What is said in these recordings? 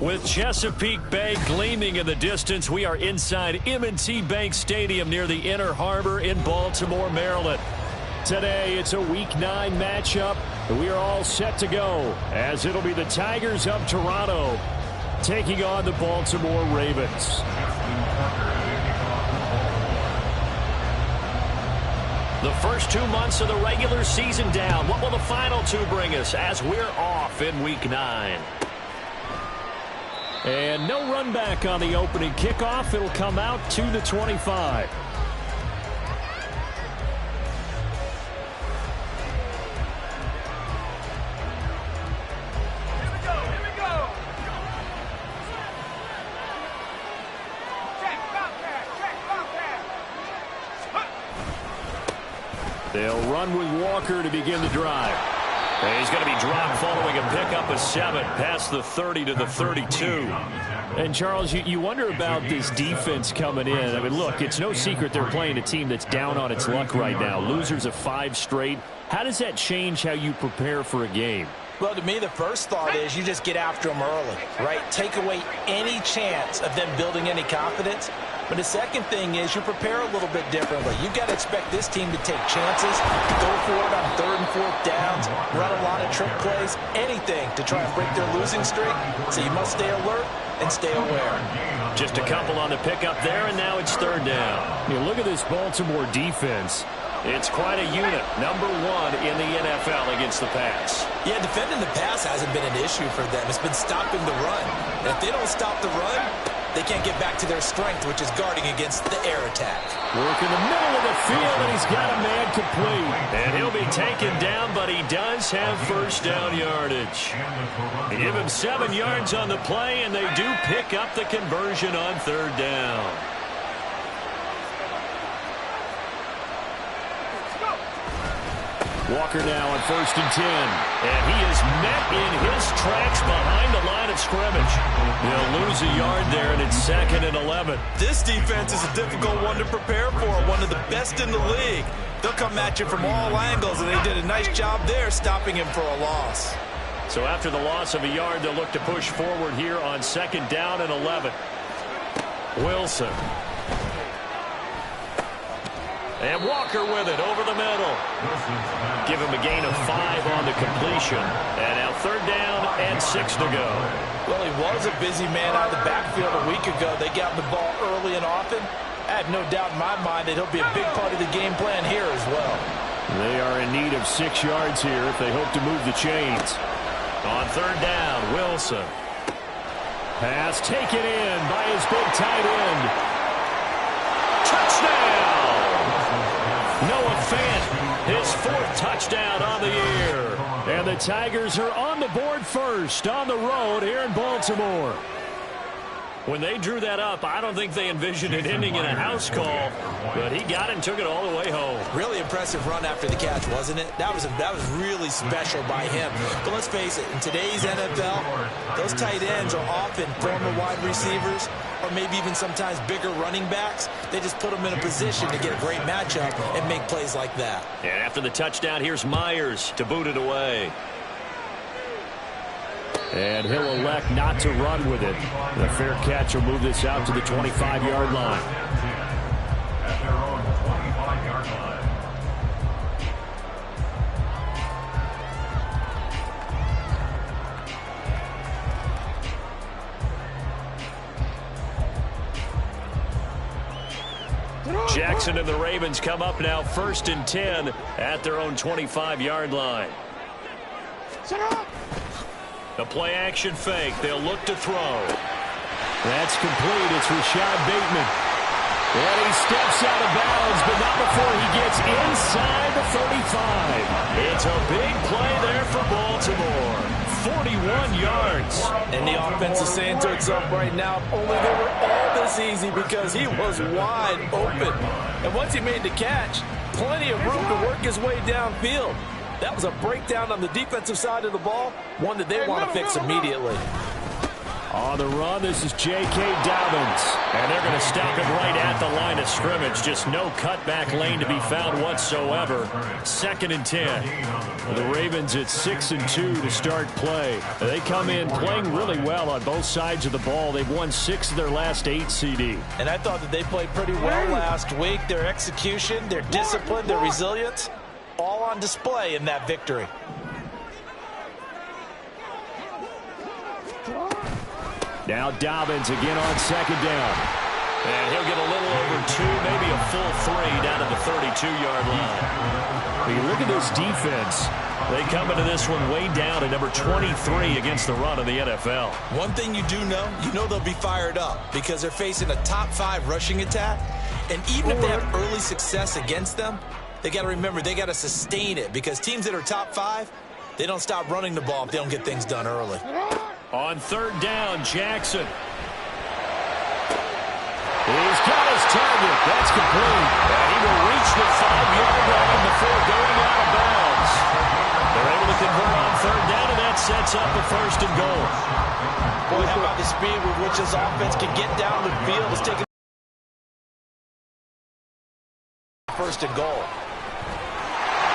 With Chesapeake Bay gleaming in the distance, we are inside M&T Bank Stadium near the Inner Harbor in Baltimore, Maryland. Today, it's a Week 9 matchup. We are all set to go, as it'll be the Tigers of Toronto taking on the Baltimore Ravens. The first 2 months of the regular season down. What will the final two bring us as we're off in Week 9? And no run back on the opening kickoff. It'll come out to the 25. They'll run with Walker to begin the drive. And he's going to be dropped following a pickup of 7 past the 30 to the 32. And, Charles, you wonder about this defense coming in. I mean, look, it's no secret they're playing a team that's down on its luck right now. Losers of 5 straight. How does that change how you prepare for a game? Well, to me, the first thought is you just get after them early, right? Take away any chance of them building any confidence. But the second thing is you prepare a little bit differently. You've got to expect this team to take chances, go for it on 3rd and 4th downs, run a lot of trick plays, anything to try and break their losing streak. So you must stay alert and stay aware. Just a couple on the pickup there, and now it's 3rd down. You look at this Baltimore defense. It's quite a unit, number 1 in the NFL against the pass. Yeah, defending the pass hasn't been an issue for them. It's been stopping the run. And if they don't stop the run, they can't get back to their strength, which is guarding against the air attack. Work in the middle of the field, and he's got a man complete. And he'll be taken down, but he does have first down yardage. They give him 7 yards on the play, and they do pick up the conversion on 3rd down. Walker now on 1st and 10. And he is met in his tracks behind the line of scrimmage. They'll lose a yard there, and it's 2nd and 11. This defense is a difficult one to prepare for, one of the best in the league. They'll come at you from all angles, and they did a nice job there stopping him for a loss. So after the loss of a yard, they'll look to push forward here on 2nd down and 11. Wilson. And Walker with it over the middle. Give him a gain of 5 on the completion. And now 3rd down and 6 to go. Well, he was a busy man out of the backfield a week ago. They got the ball early and often. I have no doubt in my mind that he'll be a big part of the game plan here as well. They are in need of 6 yards here if they hope to move the chains. On 3rd down, Wilson. Pass taken in by his big tight end. Touchdown! Noah Fant, his 4th touchdown on the year. And the Tigers are on the board first on the road here in Baltimore. When they drew that up, I don't think they envisioned it ending in a house call, but he got it and took it all the way home. Really impressive run after the catch, wasn't it? That was really special by him. But let's face it, in today's NFL, those tight ends are often former wide receivers or maybe even sometimes bigger running backs. They just put them in a position to get a great matchup and make plays like that. And after the touchdown, here's Myers to boot it away. And he'll elect not to run with it. The fair catch will move this out to the 25-yard line. Jackson and the Ravens come up now 1st and 10 at their own 25-yard line. The play-action fake. They'll look to throw. That's complete. It's Rashad Bateman. And he steps out of bounds, but not before he gets inside the 35. It's a big play there for Baltimore. 41 yards. And the offense is saying to itself right now, only they were all this easy because he was wide open. And once he made the catch, plenty of room to work his way downfield. That was a breakdown on the defensive side of the ball, one that they want to fix immediately. On the run, this is J.K. Dobbins. And they're going to stop him right at the line of scrimmage. Just no cutback lane to be found whatsoever. 2nd and 10. The Ravens at 6-2 to start play. They come in playing really well on both sides of the ball. They've won 6 of their last 8 CD. And I thought that they played pretty well last week. Their execution, their discipline, their resilience, all on display in that victory. Now Dobbins again on 2nd down. And he'll get a little over 2, maybe a full 3 down at the 32-yard line. When you look at this defense, they come into this one way down at number 23 against the run of the NFL. One thing you do know, they'll be fired up because they're facing a top 5 rushing attack. And even if they have early success against them, they got to remember they got to sustain it because teams that are top 5, they don't stop running the ball if they don't get things done early. On 3rd down, Jackson. He's got his target. That's complete. And he will reach the 5-yard line before going out of bounds. They're able to convert on 3rd down, and that sets up a 1st and goal. Boy, how about the speed with which this offense can get down the field? It's taking 1st and goal.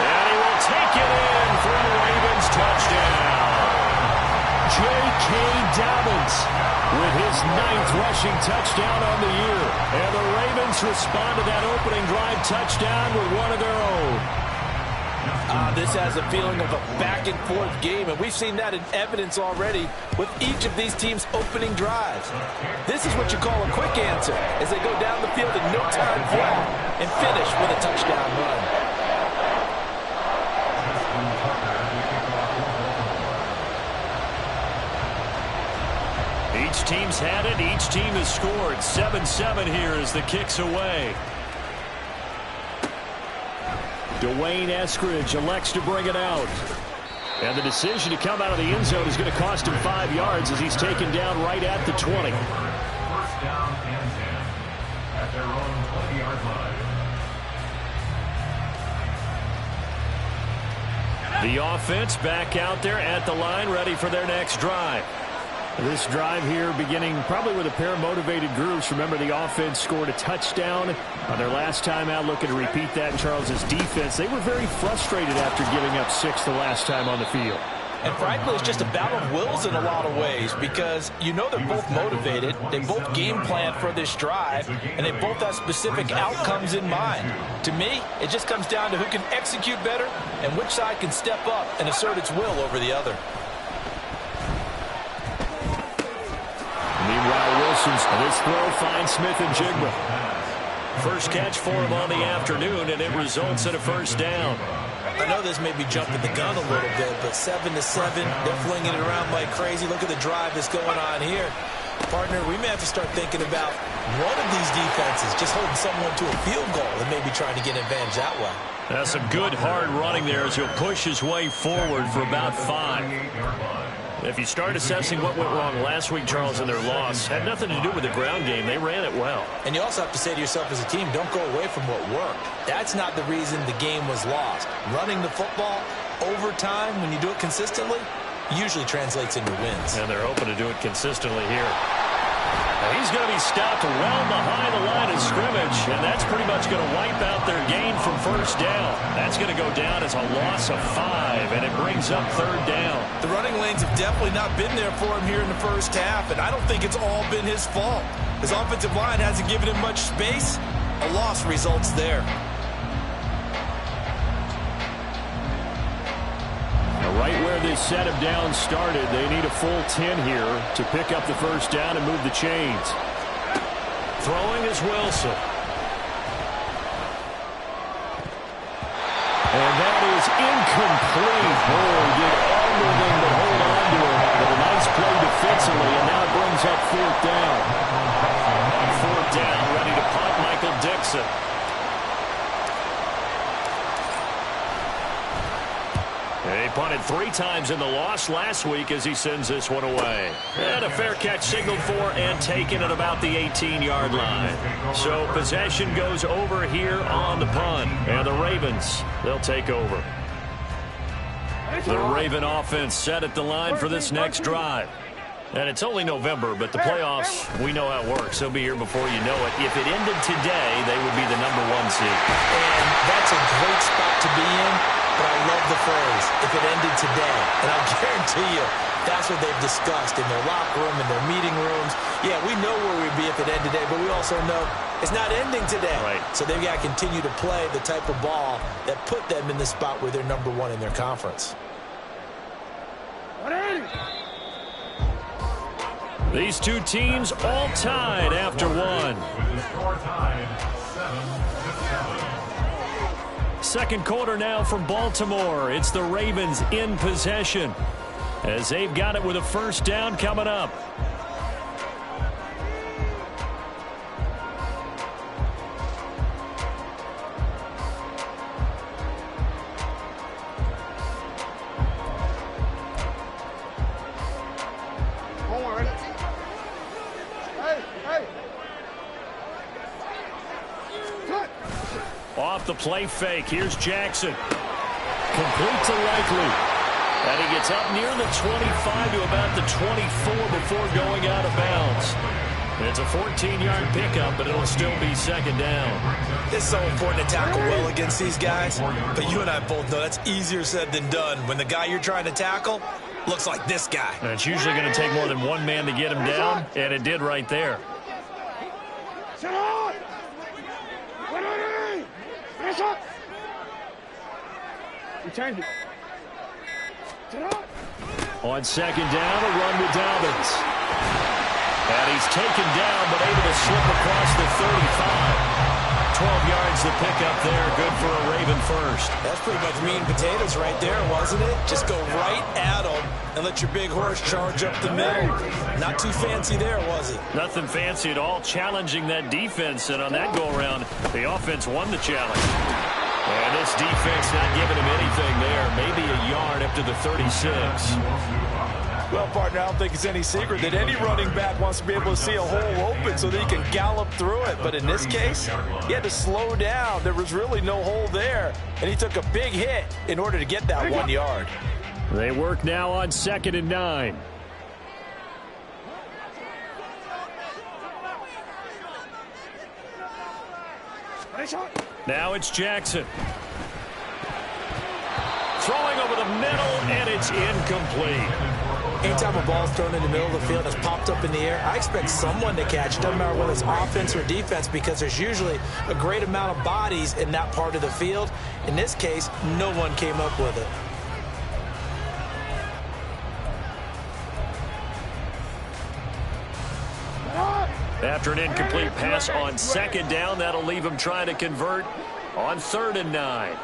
And he will take it in for the Ravens touchdown. J.K. Dobbins with his 9th rushing touchdown on the year. And the Ravens respond to that opening drive touchdown with one of their own. This has a feeling of a back-and-forth game, and we've seen that in evidence already with each of these teams' opening drives. This is what you call a quick answer as they go down the field in no time flat and finish with a touchdown run. Each team's had it. Each team has scored. 7-7 here as the kick's away. Dwayne Eskridge elects to bring it out. And the decision to come out of the end zone is going to cost him 5 yards as he's taken down right at the 20. 1st down and 10 at their own 20-yard line. The offense back out there at the line, ready for their next drive. This drive here beginning probably with a pair of motivated groups. Remember, the offense scored a touchdown on their last time out, looking to repeat that in Charles's defense. They were very frustrated after giving up 6 the last time on the field. And frankly, it's just a battle of wills in a lot of ways because they're both motivated, they both game plan for this drive, and they both have specific outcomes in mind. To me, it just comes down to who can execute better and which side can step up and assert its will over the other. Meanwhile, this throw finds Smith-Njigba. First catch for him on the afternoon, and it results in a 1st down. I know this may be jumping the gun a little bit, but 7-7, they're flinging it around like crazy. Look at the drive that's going on here. Partner, we may have to start thinking about one of these defenses just holding someone to a field goal and maybe trying to get an advantage that way. That's some good hard running there as he'll push his way forward for about 5. If you start assessing what went wrong last week, Charles, in their loss, had nothing to do with the ground game. They ran it well. And you also have to say to yourself as a team, don't go away from what worked. That's not the reason the game was lost. Running the football over time, when you do it consistently, usually translates into wins. And they're hoping to do it consistently here. Now he's going to be stopped well behind the line of scrimmage, and that's pretty much going to wipe out their gain from 1st down. That's going to go down as a loss of 5, and it brings up 3rd down. The running lanes have definitely not been there for him here in the 1st half, and I don't think it's all been his fault. His offensive line hasn't given him much space. A loss results there. Right where this set of downs started, they need a full 10 here to pick up the 1st down and move the chains. Throwing is Wilson. And that is incomplete. Oh, did everything but hold on to it. But a nice play defensively, and now it brings up 4th down. On 4th down, ready to punt, Michael Dixon. He punted 3 times in the loss last week as he sends this one away. And a fair catch signaled for and taken at about the 18-yard line. So possession goes over here on the punt. And the Ravens, they'll take over. The Raven offense set at the line for this next drive. And it's only November, but the playoffs, we know how it works. They'll be here before you know it. If it ended today, they would be the #1 seed. And that's a great spot to be in, but I love the phrase, if it ended today. And I guarantee you, that's what they've discussed in their locker room, in their meeting rooms. Yeah, we know where we'd be if it ended today, but we also know it's not ending today. Right. So they've got to continue to play the type of ball that put them in the spot where they're #1 in their conference. These two teams all tied after one. With the score tied 7-7. Second quarter now from Baltimore. It's the Ravens in possession as they've got it with a first down coming up. Off the play fake. Here's Jackson. Complete to Likely. And he gets up near the 25 to about the 24 before going out of bounds. It's a 14-yard pickup, but it'll still be second down. It's so important to tackle well against these guys, but you and I both know that's easier said than done when the guy you're trying to tackle looks like this guy. And it's usually going to take more than one man to get him down, and it did right there. On second down, a run with Dobbins. And he's taken down, but able to slip across the 35. 12 yards to pick up there. Good for a Raven first. That's pretty much meat and potatoes right there, wasn't it? Just go right at him and let your big horse charge up the middle. Not too fancy there, was it? Nothing fancy at all. Challenging that defense, and on that go-around, the offense won the challenge. And this defense not giving him anything there. Maybe a yard up to the 36. Well, partner, I don't think it's any secret that any running back wants to be able to see a hole open so that he can gallop through it. But in this case, he had to slow down. There was really no hole there, and he took a big hit in order to get that 1 yard. They work now on 2nd and 9. Now it's Jackson. Throwing over the middle, and it's incomplete. Anytime a ball's thrown in the middle of the field, it's popped up in the air, I expect someone to catch it. Doesn't matter whether it's offense or defense, because there's usually a great amount of bodies in that part of the field. In this case, no one came up with it. After an incomplete pass on 2nd down, that'll leave him trying to convert on 3rd and 9.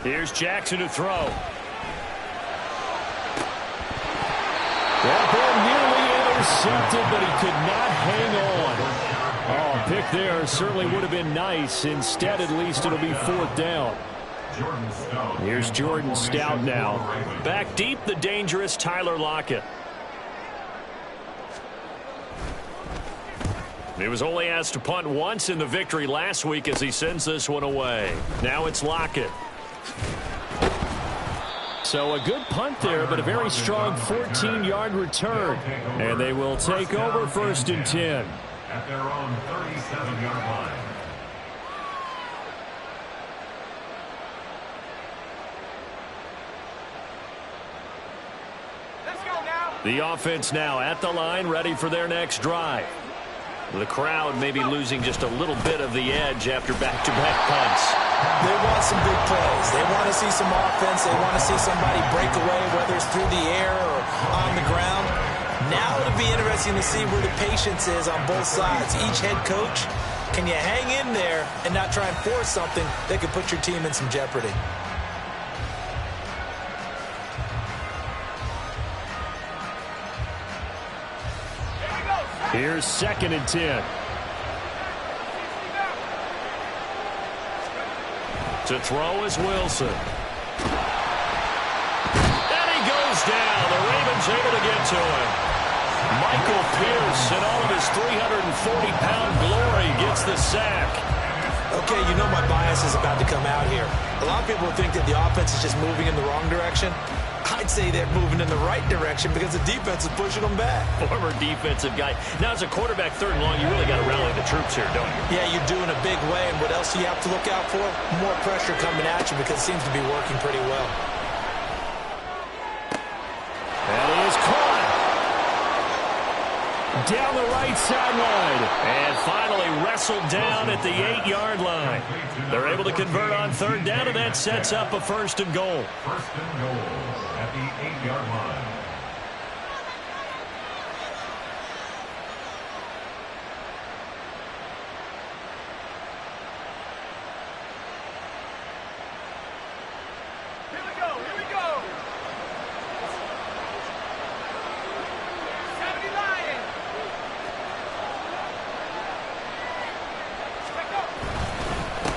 Here's Jackson to throw. That ball nearly intercepted, but he could not hang on. Oh, a pick there certainly would have been nice. Instead, at least it'll be 4th down. Here's Jordan Stout now. Back deep, the dangerous Tyler Lockett. He was only asked to punt once in the victory last week as he sends this one away. Now it's Lockett. So a good punt there, but a very strong 14-yard return. And they will take over 1st and 10. At their own 37-yard line. Let's go now. The offense now at the line, ready for their next drive. The crowd may be losing just a little bit of the edge after back-to-back punts. They want some big plays. They want to see some offense. They want to see somebody break away, whether it's through the air or on the ground. Now it'll be interesting to see where the patience is on both sides. Each head coach, can you hang in there and not try and force something that could put your team in some jeopardy? Here's 2nd and 10. To throw is Wilson. And he goes down. The Ravens able to get to him. Michael Pierce, in all of his 340-pound glory, gets the sack. Okay, you know my bias is about to come out here. A lot of people think that the offense is just moving in the wrong direction. I'd say they're moving in the right direction because the defense is pushing them back. Former defensive guy. Now, as a quarterback, 3rd and long, you really got to rally the troops here, don't you? Yeah, you do in a big way. And what else do you have to look out for? More pressure coming at you because it seems to be working pretty well. That is caught. Down the right sideline. And finally wrestled down at the 8-yard line. They're able to convert on 3rd down, and that sets up a 1st and goal. 1st and goal at the 8-yard line.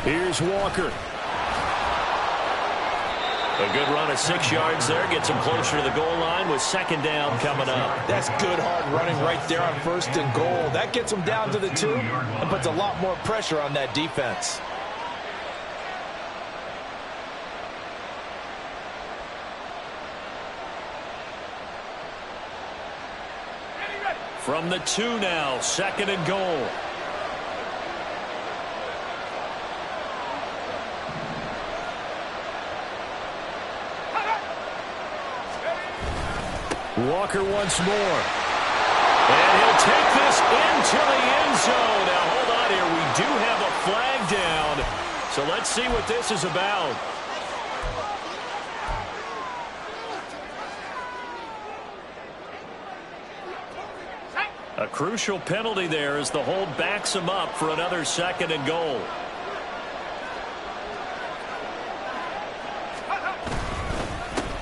Here's Walker. A good run of 6 yards there. Gets him closer to the goal line with 2nd down coming up. That's good hard running right there on 1st and goal. That gets them down to the 2 and puts a lot more pressure on that defense. From the 2 now, 2nd and goal. Walker once more. And he'll take this into the end zone. Now, hold on here. We do have a flag down. So let's see what this is about. A crucial penalty there as the hold backs him up for another 2nd and goal.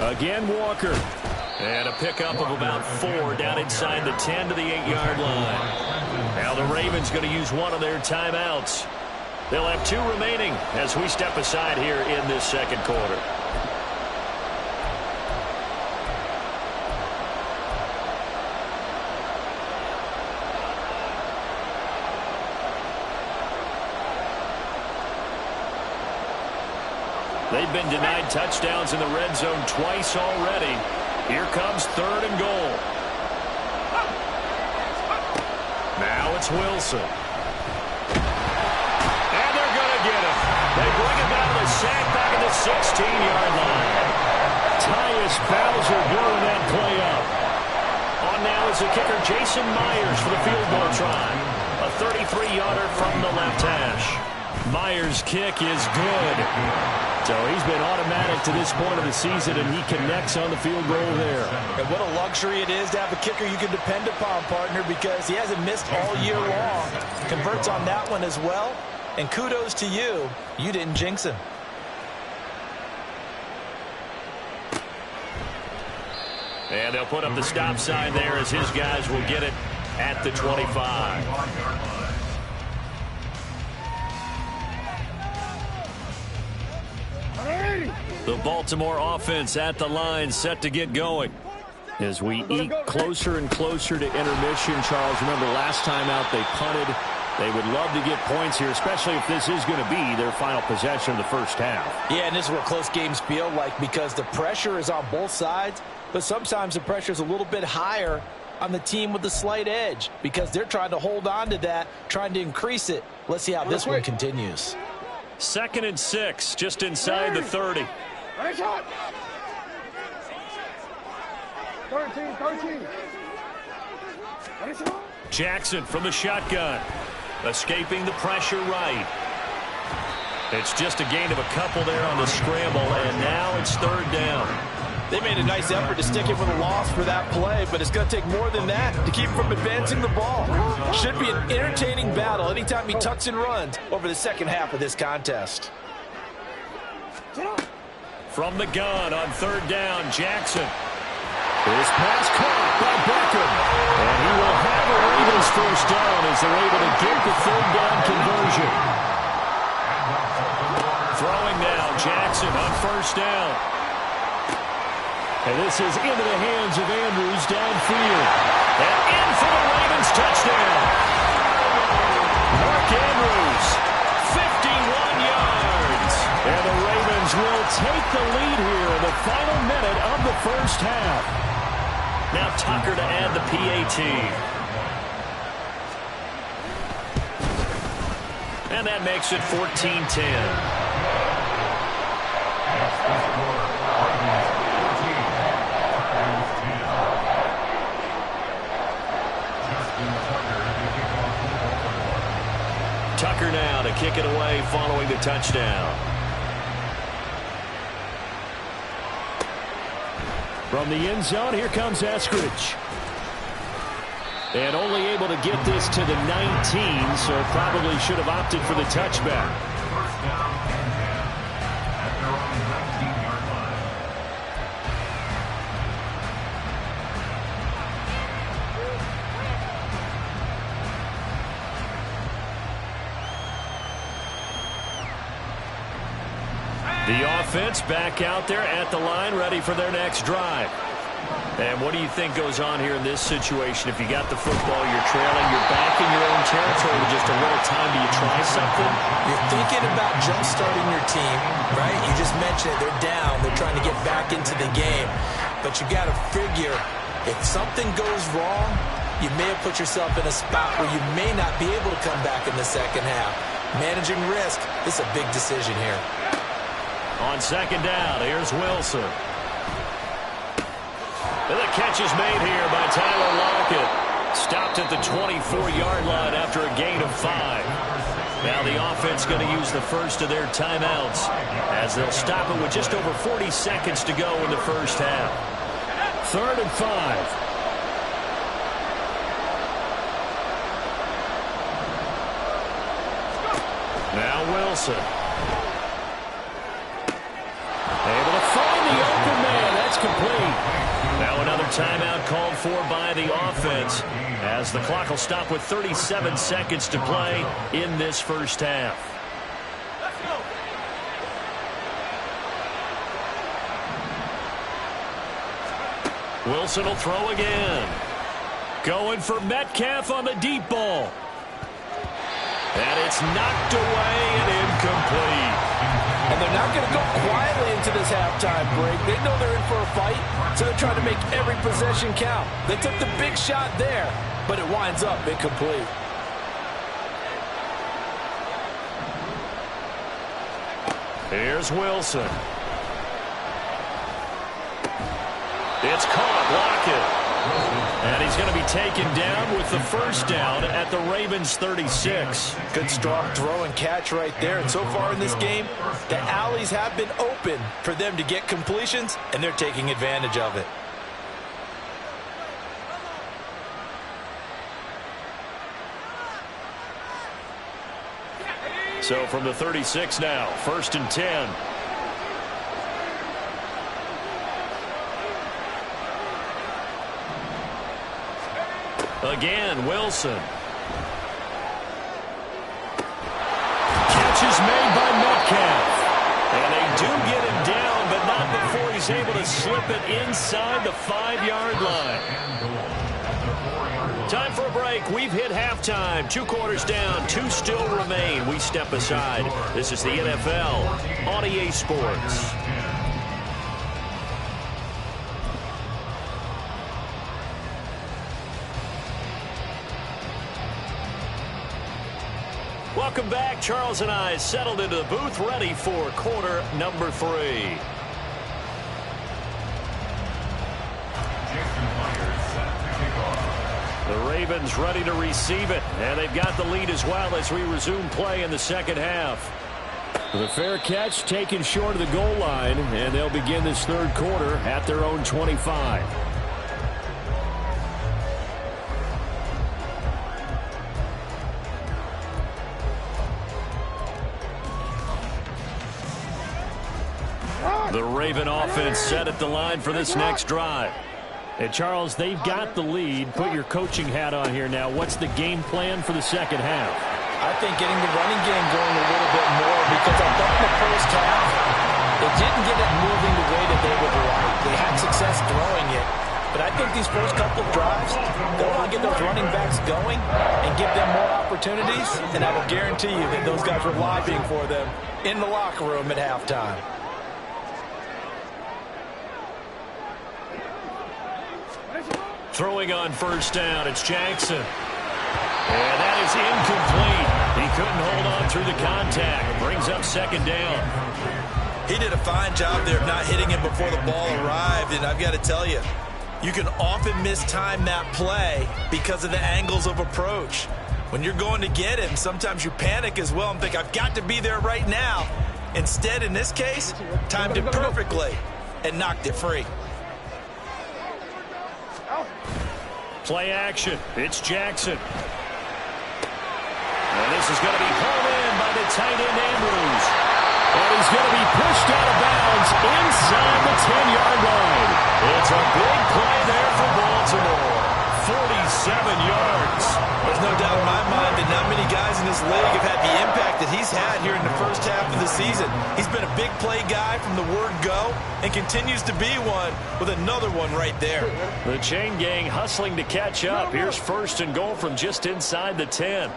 Again, Walker. And a pickup of about 4 down inside the 10 to the 8-yard line. Now the Ravens going to use one of their timeouts. They'll have 2 remaining as we step aside here in this 2nd quarter. They've been denied touchdowns in the red zone twice already. Here comes 3rd and goal. Now it's Wilson. And they're going to get him. They bring him down to the sack back at the 16-yard line. Tyus Bowser blowing that play up. On now is the kicker Jason Myers for the field goal try. A 33-yarder from the left hash. Myers' kick is good. So he's been automatic to this point of the season, and he connects on the field goal there. And what a luxury it is to have a kicker you can depend upon, partner, because he hasn't missed all year long. Converts on that one as well. And kudos to you. You didn't jinx him. And they'll put up the stop sign there as his guys will get it at the 25. The Baltimore offense at the line, set to get going. As we eke closer and closer to intermission, Charles, remember last time out they punted. They would love to get points here, especially if this is going to be their final possession of the first half. Yeah, and this is what close games feel like because the pressure is on both sides, but sometimes the pressure is a little bit higher on the team with the slight edge because they're trying to hold on to that, trying to increase it. Let's see how this one continues. 2nd and 6, just inside the 30. 13. Jackson from the shotgun. Escaping the pressure right. It's just a gain of a couple there on the scramble, and now it's 3rd down. They made a nice effort to stick it with a loss for that play, but it's going to take more than that to keep from advancing the ball. Should be an entertaining battle anytime he tucks and runs over the second half of this contest. From the gun on 3rd down, Jackson. His pass caught by Beckham. And he will have a Ravens first down as they're able to get the 3rd down conversion. Throwing now, Jackson on 1st down. And this is into the hands of Andrews downfield. And in for the Ravens touchdown. Mark Andrews, 51 yards. And the Ravens will take the lead here in the final minute of the first half. Now Tucker to add the PAT. And that makes it 14-10. Tucker now to kick it away following the touchdown. From the end zone, here comes Eskridge. And only able to get this to the 19, so probably should have opted for the touchback. First down and 10 at their own 19-yard line. The offense back out there at the line, ready for their next drive. And what do you think goes on here in this situation? If you got the football, you're trailing, you're back in your own territory with just a little time. Do you try something? You're thinking about jump-starting your team, right? You just mentioned it. They're down. They're trying to get back into the game. But you got to figure, if something goes wrong, you may have put yourself in a spot where you may not be able to come back in the second half. Managing risk, this is a big decision here. On second down, here's Wilson. And the catch is made here by Tyler Lockett. Stopped at the 24-yard line after a gain of 5. Now the offense going to use the first of their timeouts as they'll stop it with just over 40 seconds to go in the first half. 3rd and 5. Now Wilson. Able to find the open man. That's complete. Now another timeout called for by the offense as the clock will stop with 37 seconds to play in this first half. Wilson will throw again. Going for Metcalf on the deep ball. And it's knocked away and incomplete. And they're not going to go quietly into this halftime break. They know they're in for a fight, so they're trying to make every possession count. They took the big shot there, but it winds up incomplete. Here's Wilson. It's caught. Lockett. And he's going to be taken down with the first down at the Ravens 36. Good strong throw and catch right there. And so far in this game, the alleys have been open for them to get completions, and they're taking advantage of it. So from the 36 now, 1st and 10. Again, Wilson. Catch is made by Metcalf. And they do get him down, but not before he's able to slip it inside the 5-yard line. Time for a break. We've hit halftime. 2 quarters down, 2 still remain. We step aside. This is the NFL on EA Sports. Welcome back. Charles and I settled into the booth, ready for quarter number 3. The Ravens ready to receive it, and they've got the lead as well as we resume play in the second half. The fair catch taken short of the goal line, and they'll begin this 3rd quarter at their own 25. The Raven offense set at the line for this next drive. And Charles, they've got the lead. Put your coaching hat on here now. What's the game plan for the second half? I think getting the running game going a little bit more, because I thought in the first half they didn't get it moving the way that they would like. They had success throwing it. But I think these first couple of drives, they want to get those running backs going and give them more opportunities. And I will guarantee you that those guys were lobbying for them in the locker room at halftime. Throwing on first down, it's Jackson. And that is incomplete. He couldn't hold on through the contact. Brings up second down. He did a fine job there of not hitting him before the ball arrived, and I've got to tell you, you can often mistime that play because of the angles of approach. When you're going to get him, sometimes you panic as well and think, I've got to be there right now. Instead, in this case, timed it perfectly and knocked it free. Play action. It's Jackson. And this is going to be pulled in by the tight end, Andrews. And he's going to be pushed out of bounds inside the 10-yard line. It's a big play there for Baltimore. 47 yards. There's no doubt in my mind that not many guys in this league have had the impact that he's had here in the first half of the season. He's been a big play guy from the word go and continues to be one with another one right there. The chain gang hustling to catch up. Here's first and goal from just inside the 10.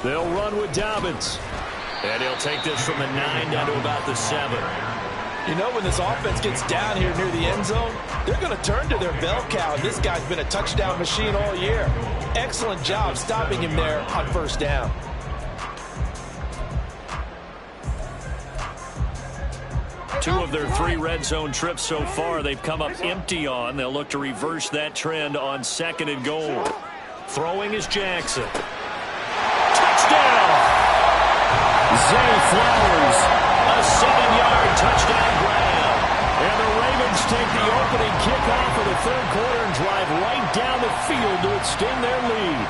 They'll run with Dobbins. And he'll take this from the 9 down to about the 7. You know, when this offense gets down here near the end zone, they're going to turn to their bell cow. This guy's been a touchdown machine all year. Excellent job stopping him there on first down. Two of their 3 red zone trips so far they've come up empty on. They'll look to reverse that trend on second and goal. Throwing is Jackson. Touchdown! Zay Flowers, a 7-yard touchdown grab. And the Ravens take the opening kickoff of the third quarter and drive right down the field to extend their lead.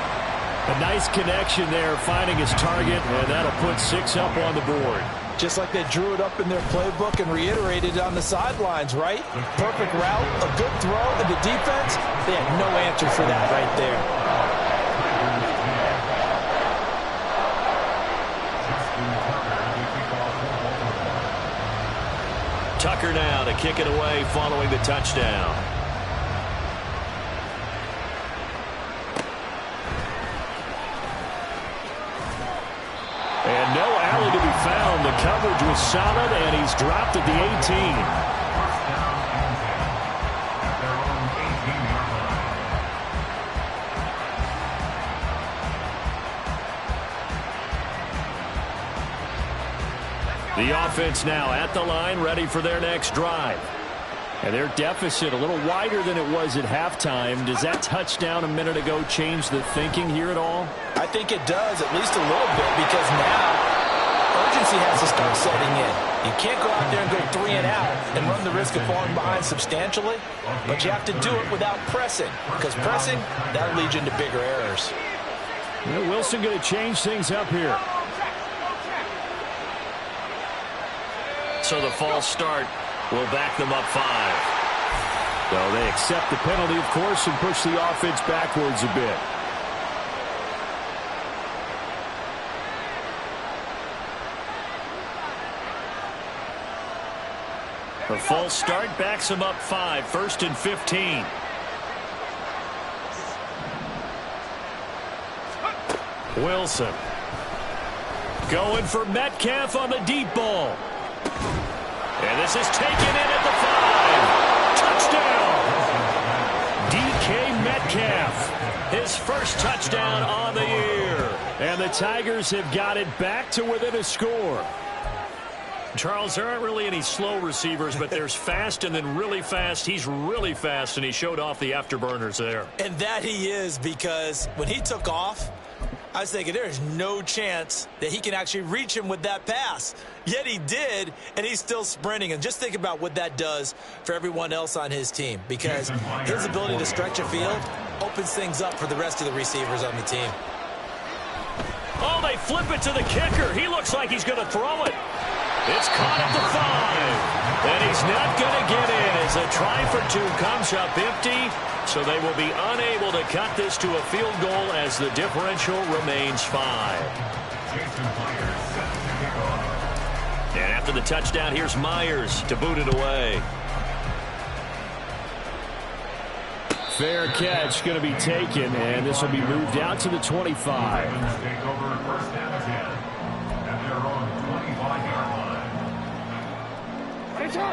A nice connection there, finding his target, and that'll put 6 up on the board. Just like they drew it up in their playbook and reiterated it on the sidelines, right? Perfect route, a good throw, and the defense, they had no answer for that right there. Tucker now to kick it away following the touchdown. And no alley to be found. The coverage was solid, and he's dropped at the 18. The offense now at the line, ready for their next drive. And their deficit a little wider than it was at halftime. Does that touchdown a minute ago change the thinking here at all? I think it does, at least a little bit, because now urgency has to start setting in. You can't go out there and go 3 and out and run the risk of falling behind substantially, but you have to do it without pressing, because pressing, that'll lead you into bigger errors. Well, Wilson going to change things up here. So the false start will back them up 5. So they accept the penalty, of course, and push the offense backwards a bit. The false start backs them up 5, 1st and 15. Wilson going for Metcalf on the deep ball. And this is taken in at the 5. Touchdown! DK Metcalf, his first touchdown on the year. And the Tigers have got it back to within a score. Charles, there aren't really any slow receivers, but there's fast and then really fast. He's really fast, and he showed off the afterburners there. And that he is, because when he took off, I was thinking there is no chance that he can actually reach him with that pass. Yet he did, and he's still sprinting. And just think about what that does for everyone else on his team, because his ability to stretch a field opens things up for the rest of the receivers on the team. Oh, they flip it to the kicker. He looks like he's going to throw it. It's caught at the 5. And he's not going to get in as a try for 2 comes up empty. So they will be unable to cut this to a field goal as the differential remains 5. And after the touchdown, here's Myers to boot it away. Fair catch going to be taken, and this will be moved out to the 25.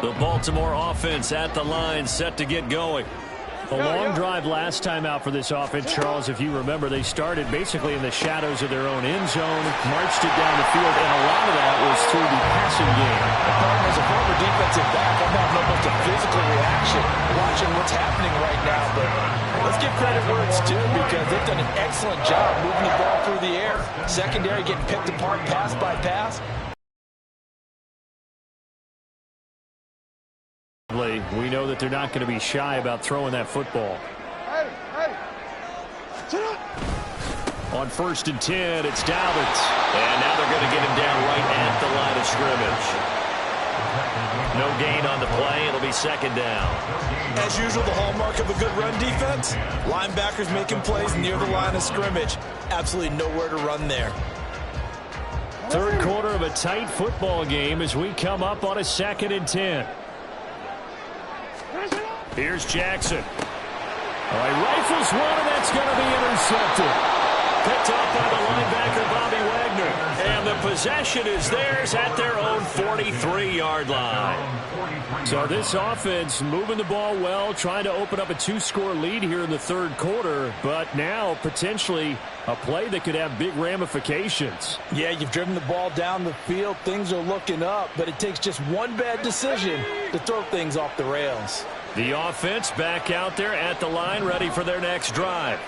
The Baltimore offense at the line, set to get going. A long drive last time out for this offense, Charles. If you remember, they started basically in the shadows of their own end zone, marched it down the field, and a lot of that was through the passing game. As a former defensive back, I'm having almost a physical reaction watching what's happening right now. But let's give credit where it's due because they've done an excellent job moving the ball through the air. Secondary getting picked apart pass by pass. We know that they're not going to be shy about throwing that football. On 1st and 10, it's Dobbins. And now they're going to get him down right at the line of scrimmage. No gain on the play. It'll be 2nd down. As usual, the hallmark of a good run defense, linebackers making plays near the line of scrimmage. Absolutely nowhere to run there. Third quarter of a tight football game as we come up on a 2nd and 10. Here's Jackson. All right, rifles one, and that's going to be intercepted. Picked up by the linebacker, Bobby Wagner. And the possession is theirs at their own 43-yard line. So this offense moving the ball well, trying to open up a 2-score lead here in the third quarter, but now potentially a play that could have big ramifications. Yeah, you've driven the ball down the field. Things are looking up, but it takes just one bad decision to throw things off the rails. The offense back out there at the line, ready for their next drive.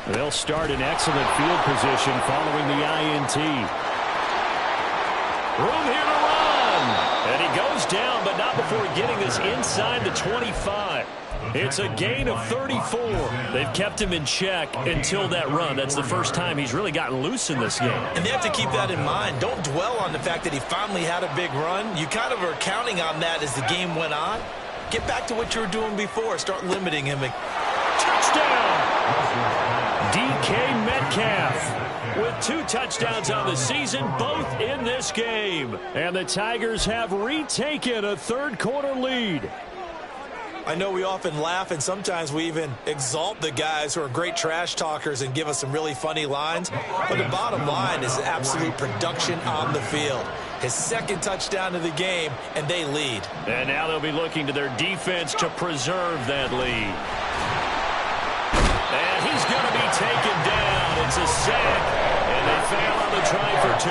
They'll start in excellent field position following the INT. Room here to run. And he goes down, but not before getting this inside the 25. It's a gain of 34. They've kept him in check until that run. That's the first time he's really gotten loose in this game. And they have to keep that in mind. Don't dwell on the fact that he finally had a big run. You kind of are counting on that as the game went on. Get back to what you were doing before. Start limiting him. Touchdown! DK Metcalf with 2 touchdowns on the season, both in this game. And the Tigers have retaken a third-quarter lead. I know we often laugh, and sometimes we even exalt the guys who are great trash talkers and give us some really funny lines. But the bottom line is absolute production on the field. His 2nd touchdown of the game, and they lead. And now they'll be looking to their defense to preserve that lead. And he's going to be taken down. It's a sack, and they fail on the try for 2.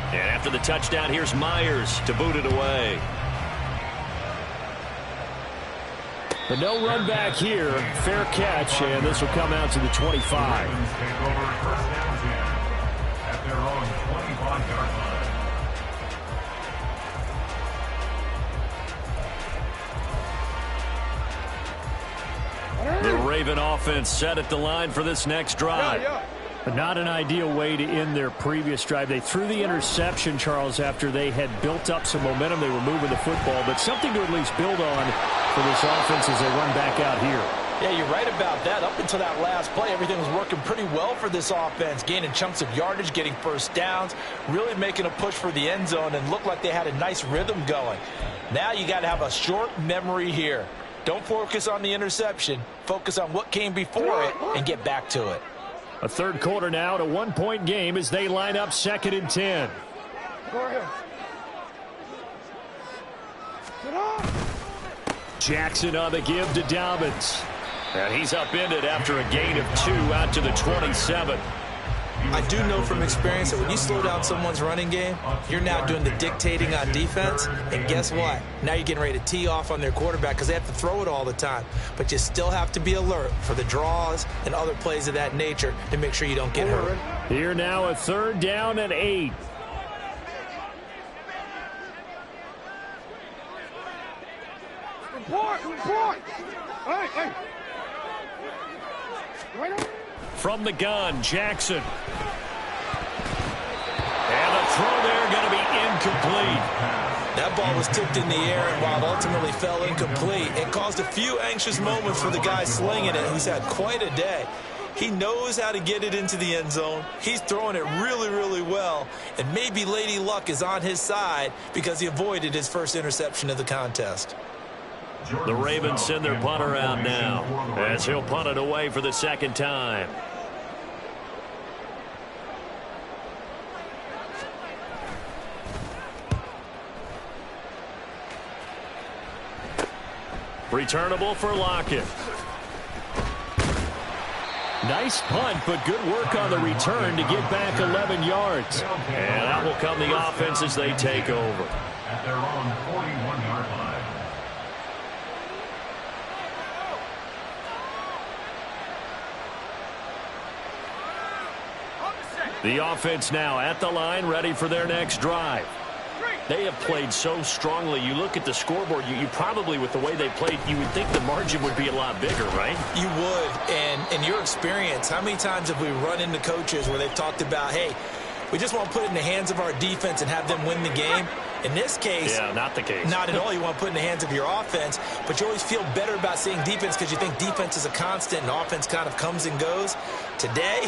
And after the touchdown, here's Myers to boot it away. But no run back here. Fair catch, and this will come out to the 25. The Raven offense set at the line for this next drive. But not an ideal way to end their previous drive. They threw the interception, Charles, after they had built up some momentum. They were moving the football, but something to at least build on for this offense as they run back out here. Yeah, you're right about that. Up until that last play, everything was working pretty well for this offense, gaining chunks of yardage, getting first downs, really making a push for the end zone, and looked like they had a nice rhythm going. Now you got to have a short memory here. Don't focus on the interception. Focus on what came before it and get back to it. A third quarter now at a 1-point game as they line up 2nd and 10. Jackson on the give to Dobbins. And he's upended after a gain of 2 out to the 27. I do know from experience that when you slow down someone's running game, you're now doing the dictating on defense. And guess what? Now you're getting ready to tee off on their quarterback because they have to throw it all the time. But you still have to be alert for the draws and other plays of that nature to make sure you don't get hurt. Here now a 3rd down and 8. From the gun, Jackson. And the throw there going to be incomplete. That ball was tipped in the air, and while it ultimately fell incomplete, it caused a few anxious moments for the guy slinging it, who's had quite a day. He knows how to get it into the end zone. He's throwing it really, really well. And maybe Lady Luck is on his side because he avoided his first interception of the contest. The Ravens send their punter out now as he'll punt it away for the 2nd time. Returnable for Lockett. Nice punt, but good work on the return to get back 11 yards. And that will come the offense as they take over. At their own 41-yard line. The offense now at the line, ready for their next drive. They have played so strongly. You look at the scoreboard, you probably, with the way they played, you would think the margin would be a lot bigger, right? You would. And in your experience, how many times have we run into coaches where they've talked about, hey, we just want to put it in the hands of our defense and have them win the game? In this case, yeah, not the case. Not at all. You want to put it in the hands of your offense, but you always feel better about seeing defense because you think defense is a constant and offense kind of comes and goes. Today,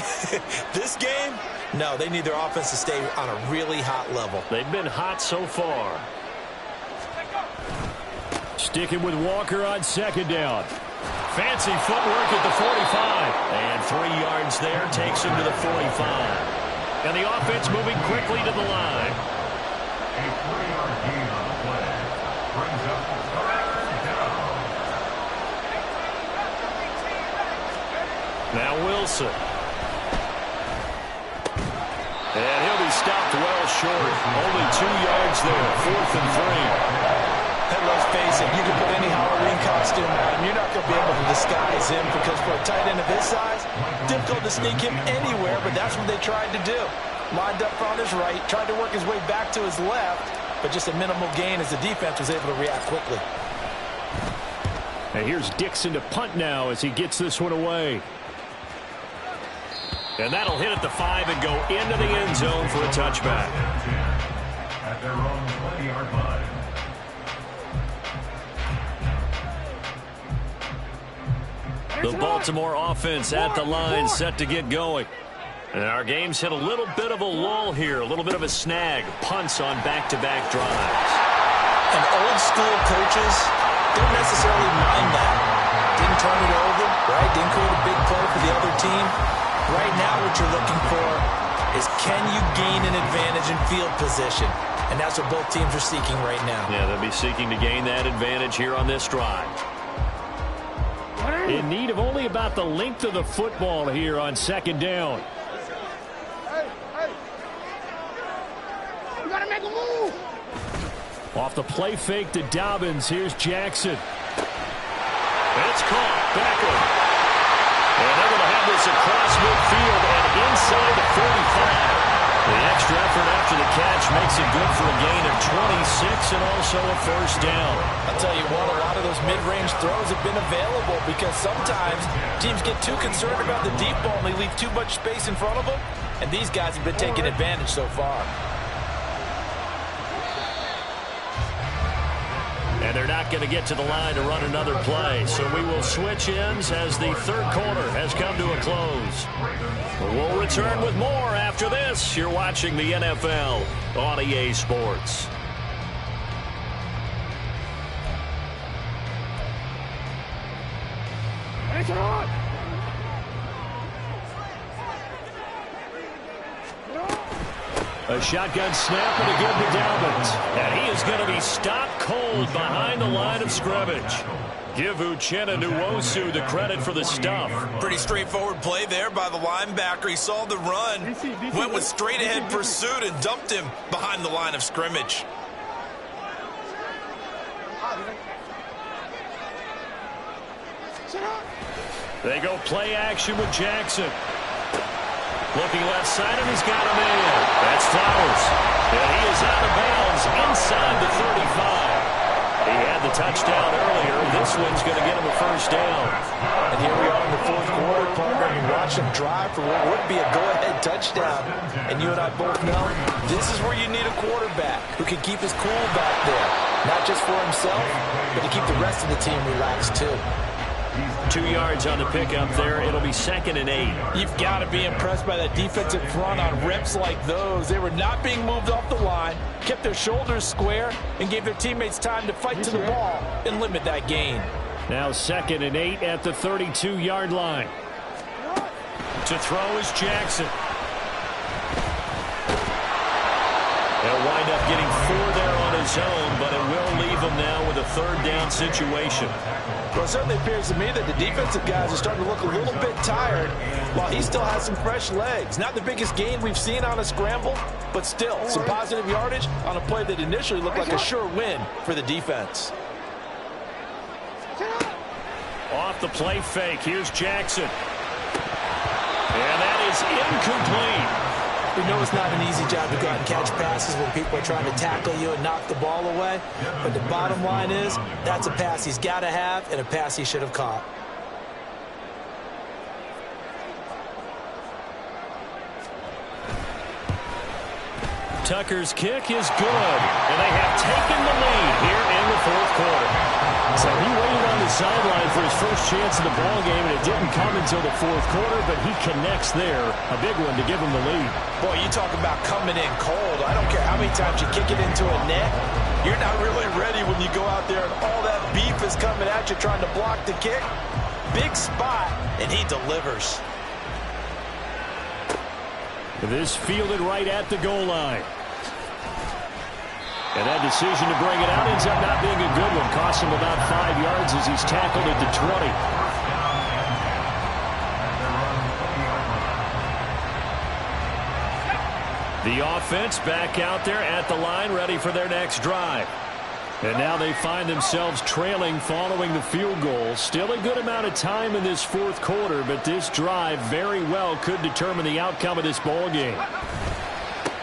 this game, no, they need their offense to stay on a really hot level. They've been hot so far. Sticking with Walker on second down. Fancy footwork at the 45. And 3 yards there takes him to the 45. And the offense moving quickly to the line. A 3-yard gain on the play. Brings up third down. Now Wilson. And he'll be stopped well short. Only 2 yards there. 4th and 3. And let's face it, you can put any Halloween costume on him. You're not going to be able to disguise him because for a tight end of his size, difficult to sneak him anywhere, but that's what they tried to do. Lined up on his right, tried to work his way back to his left, but just a minimal gain as the defense was able to react quickly. And here's Dixon to punt now as he gets this one away. And that'll hit at the 5 and go into the end zone for a touchback. At their own 20-yard line. The Baltimore offense at the line, set to get going. And our game's hit a little bit of a lull here, a little bit of a snag. Punts on back-to-back drives. And old school coaches don't necessarily mind that. Didn't turn it over, right? Didn't create a big play for the other team. Right now what you're looking for is can you gain an advantage in field position? And that's what both teams are seeking right now. Yeah, they'll be seeking to gain that advantage here on this drive. In need of only about the length of the football here on second down. You gotta make a move. Off the play fake to Dobbins. Here's Jackson. It's caught. Beckham. And they're going to have this across midfield and inside the 45. The extra effort after the catch makes it good for a gain of 26 and also a first down. I'll tell you what, a lot of those mid-range throws have been available because sometimes teams get too concerned about the deep ball and they leave too much space in front of them, and these guys have been taking advantage so far. And they're not going to get to the line to run another play. So we will switch ends as the third quarter has come to a close. We'll return with more after this. You're watching the NFL on EA Sports. It's on. A shotgun snap and again to Dobbins. And he is going to be stopped cold behind the line of scrimmage. Give Uchenna Nwosu the credit for the stuff. Pretty straightforward play there by the linebacker. He saw the run, went with straight-ahead pursuit, and dumped him behind the line of scrimmage. They go play action with Jackson. Looking left side, and he's got him in. That's Flowers. And he is out of bounds inside the 35. He had the touchdown earlier. This one's going to get him a first down. And here we are in the fourth quarter, partner, and watch him drive for what would be a go-ahead touchdown. And you and I both know this is where you need a quarterback who can keep his cool back there. Not just for himself, but to keep the rest of the team relaxed, too. 2 yards on the pickup there. It'll be 2nd and 8. You've got to be impressed by that defensive front on reps like those. They were not being moved off the line, kept their shoulders square, and gave their teammates time to fight to the ball and limit that gain. Now 2nd and 8 at the 32-yard line. To throw is Jackson. They'll wind up getting 4 there on his own, but it will leave him now with a third down situation. Well, it certainly appears to me that the defensive guys are starting to look a little bit tired while he still has some fresh legs. Not the biggest gain we've seen on a scramble, but still some positive yardage on a play that initially looked like a sure win for the defense. Off the play fake, here's Jackson. And that is incomplete. We know it's not an easy job to go out and catch passes when people are trying to tackle you and knock the ball away. But the bottom line is, that's a pass he's got to have and a pass he should have caught. Tucker's kick is good, and they have taken the lead here in the fourth quarter. So he waited on the sideline for his first chance in the ballgame, and it didn't come until the fourth quarter, but he connects there, a big one to give him the lead. Boy, you talk about coming in cold. I don't care how many times you kick it into a net. You're not really ready when you go out there and all that beef is coming at you trying to block the kick. Big spot, and he delivers. This fielded right at the goal line. And that decision to bring it out ends up not being a good one. Costs him about 5 yards as he's tackled at the 20. The offense back out there at the line, ready for their next drive. And now they find themselves trailing following the field goal. Still a good amount of time in this fourth quarter, but this drive very well could determine the outcome of this ball game.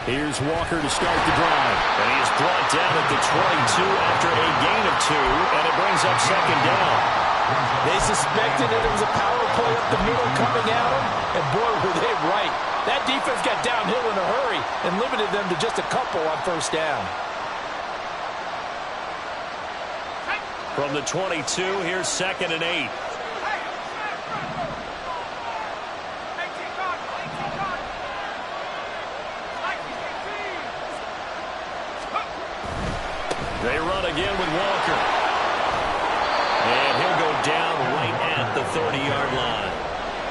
Here's Walker to start the drive. And he is brought down at the 22 after a gain of 2, and it brings up second down. They suspected that it was a power play up the middle coming at them, and boy, were they right. That defense got downhill in a hurry and limited them to just a couple on first down. From the 22, here's 2nd and 8. They run again with Walker. And he'll go down right at the 30-yard line.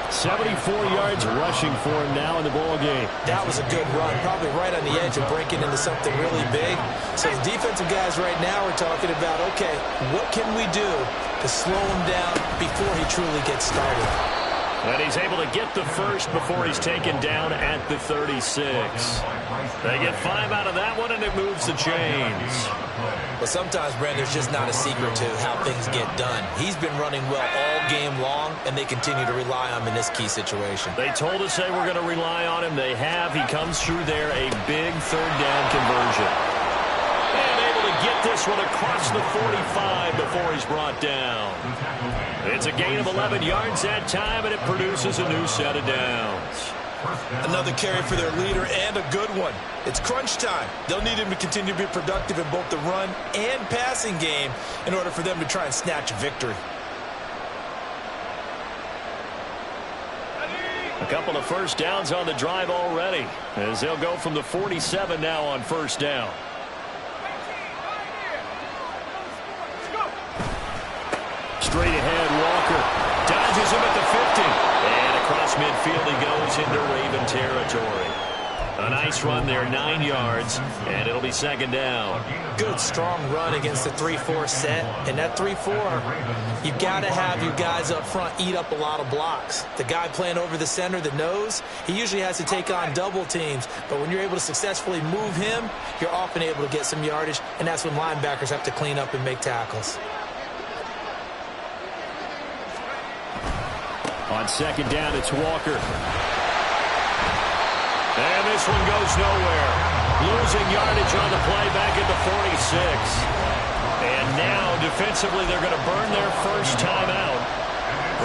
74 yards rushing for him now in the ball game. That was a good run, probably right on the edge of breaking into something really big. So the defensive guys right now are talking about, okay, what can we do to slow him down before he truly gets started? And he's able to get the first before he's taken down at the 36. They get 5 out of that one, and it moves the chains. But sometimes, Brand, there's just not a secret to how things get done. He's been running well all game long, and they continue to rely on him in this key situation. They told us they were going to rely on him. They have. He comes through there, a big third down conversion. And able to get this one across the 45 before he's brought down. It's a gain of 11 yards that time, and it produces a new set of downs. Another carry for their leader, and a good one. It's crunch time. They'll need him to continue to be productive in both the run and passing game in order for them to try and snatch a victory. A couple of first downs on the drive already, as they'll go from the 47 now on first down. Straight ahead, Walker dodges him at the 50. And across midfield he goes into Raven territory. A nice run there, 9 yards, and it'll be second down. Good, strong run against the 3-4 set. And that 3-4, you've got to have your guys up front eat up a lot of blocks. The guy playing over the center, the nose, he usually has to take on double teams. But when you're able to successfully move him, you're often able to get some yardage, and that's when linebackers have to clean up and make tackles. On second down, it's Walker. And this one goes nowhere. Losing yardage on the play back at the 46. And now, defensively, they're going to burn their first time out.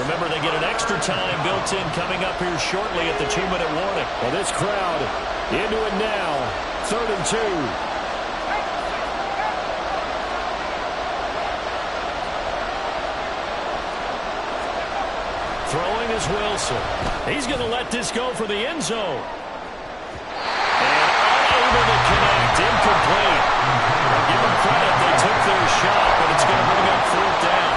Remember, they get an extra time built in coming up here shortly at the 2-minute warning. Well, this crowd into it now. 3rd and 2. Throwing is Wilson. He's going to let this go for the end zone. And unable to connect. Incomplete. Give them credit. They took their shot, but it's going to bring up 4th down.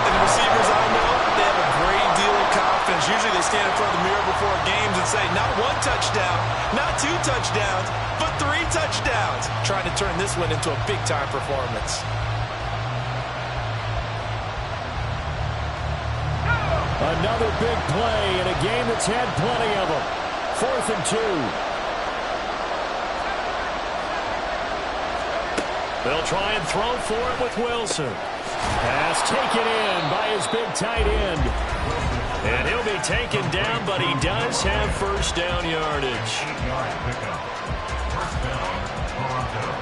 And the receivers, I know, they have a great deal of confidence. Usually they stand in front of the mirror before games and say, not 1 touchdown, not 2 touchdowns, but 3 touchdowns. trying to turn this one into a big-time performance. Another big play in a game that's had plenty of them. 4th and 2. They'll try and throw for it with Wilson. Pass taken in by his big tight end. And he'll be taken down, but he does have first down yardage. 8-yard pickup. First down, Toronto.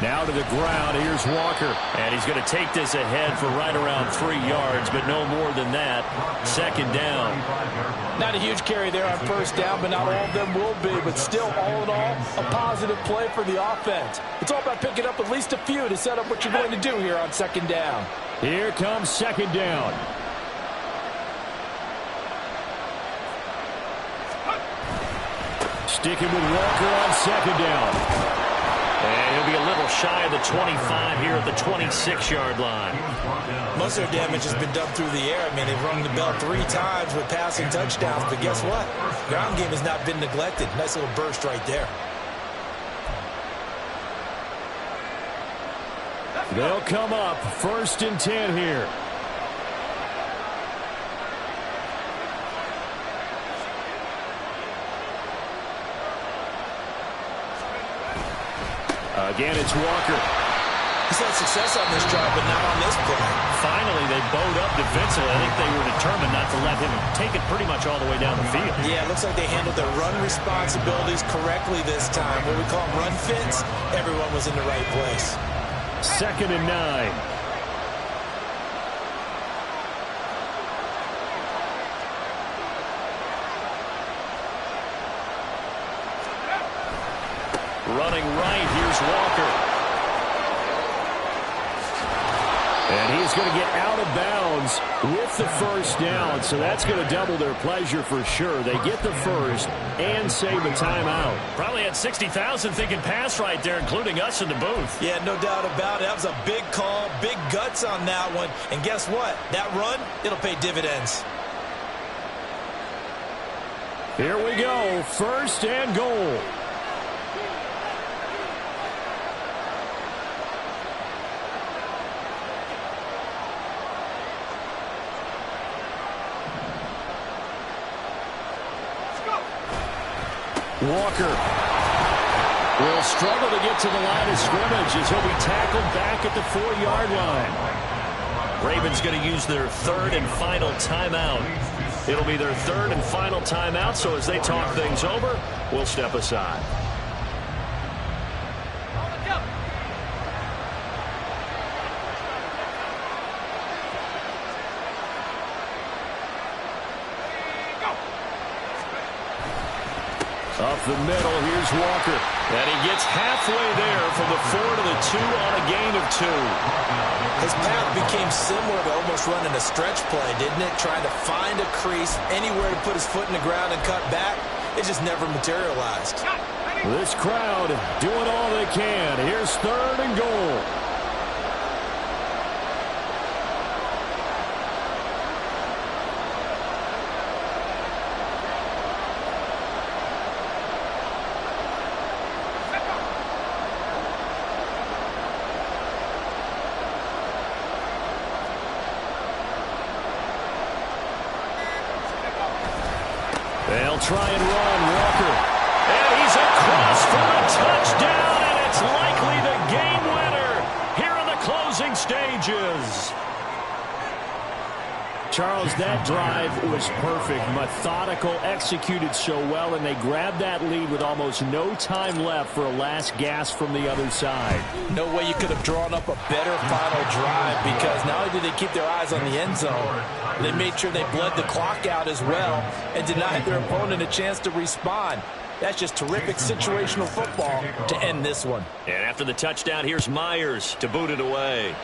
Now to the ground. Here's Walker. And he's going to take this ahead for right around 3 yards, but no more than that. 2nd down. Not a huge carry there on first down, but not all of them will be. But still, all in all, a positive play for the offense. It's all about picking up at least a few to set up what you're going to do here on 2nd down. Here comes 2nd down. Sticking with Walker on 2nd down. And he'll be a little shy of the 25 here at the 26-yard line. Most of their damage has been done through the air. I mean, they've rung the bell 3 times with passing touchdowns, but guess what? Ground game has not been neglected. Nice little burst right there. They'll come up 1st and 10 here. Again, it's Walker. He's had success on this drive, but not on this play. Finally, they bowed up defensively. I think they were determined not to let him take it pretty much all the way down the field. Yeah, it looks like they handled their run responsibilities correctly this time. What we call run fits, everyone was in the right place. 2nd and 9. Running right, here's Walker. And he's going to get out of bounds with the first down, so that's going to double their pleasure for sure. They get the first and save a timeout. Probably had 60,000 thinking pass right there, including us in the booth. Yeah, no doubt about it. That was a big call, big guts on that one. And guess what? That run, it'll pay dividends. Here we go, 1st and goal. Walker will struggle to get to the line of scrimmage as he'll be tackled back at the 4-yard line. Ravens going to use their 3rd and final timeout. It'll be their 3rd and final timeout, so as they talk things over, we'll step aside. Up the middle, here's Walker. And he gets halfway there from the 4 to the 2 on a gain of 2. His path became similar to almost running a stretch play, didn't it? Trying to find a crease, anywhere to put his foot in the ground and cut back. It just never materialized. This crowd doing all they can. Here's 3rd and goal. They'll try and run Walker. And he's across for a touchdown, and it's likely the game winner here in the closing stages. Charles, that drive was perfect, methodical, executed so well, and they grabbed that lead with almost no time left for a last gasp from the other side. No way you could have drawn up a better final drive, because not only did they keep their eyes on the end zone, they made sure they bled the clock out as well and denied their opponent a chance to respond. That's just terrific situational football to end this one. And after the touchdown, here's Myers to boot it away.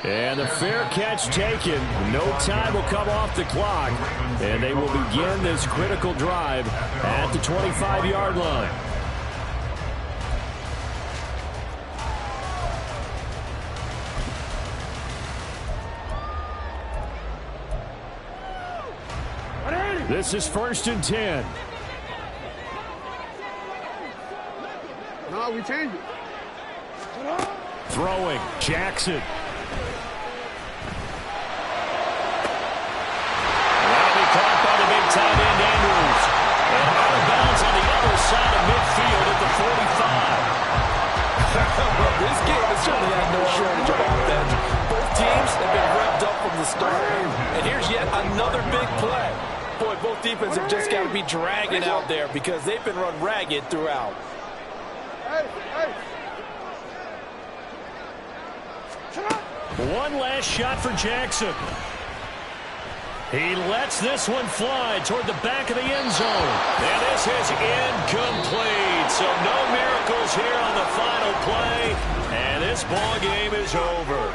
And the fair catch taken. No time will come off the clock. And they will begin this critical drive at the 25-yard line. This is 1st and 10. No, we changed it. Throwing, Jackson. That'll be caught by the big tight end, Andrews. And out of bounds on the other side of midfield at the 45. Well, this game has certainly had no shortage of offense. Both teams have been revved up from the start. And here's yet another big play. Boy, both defenses have just got to be dragging out there because they've been run ragged throughout. One last shot for Jackson. He lets this one fly toward the back of the end zone. And this is incomplete. So no miracles here on the final play. And this ball game is over.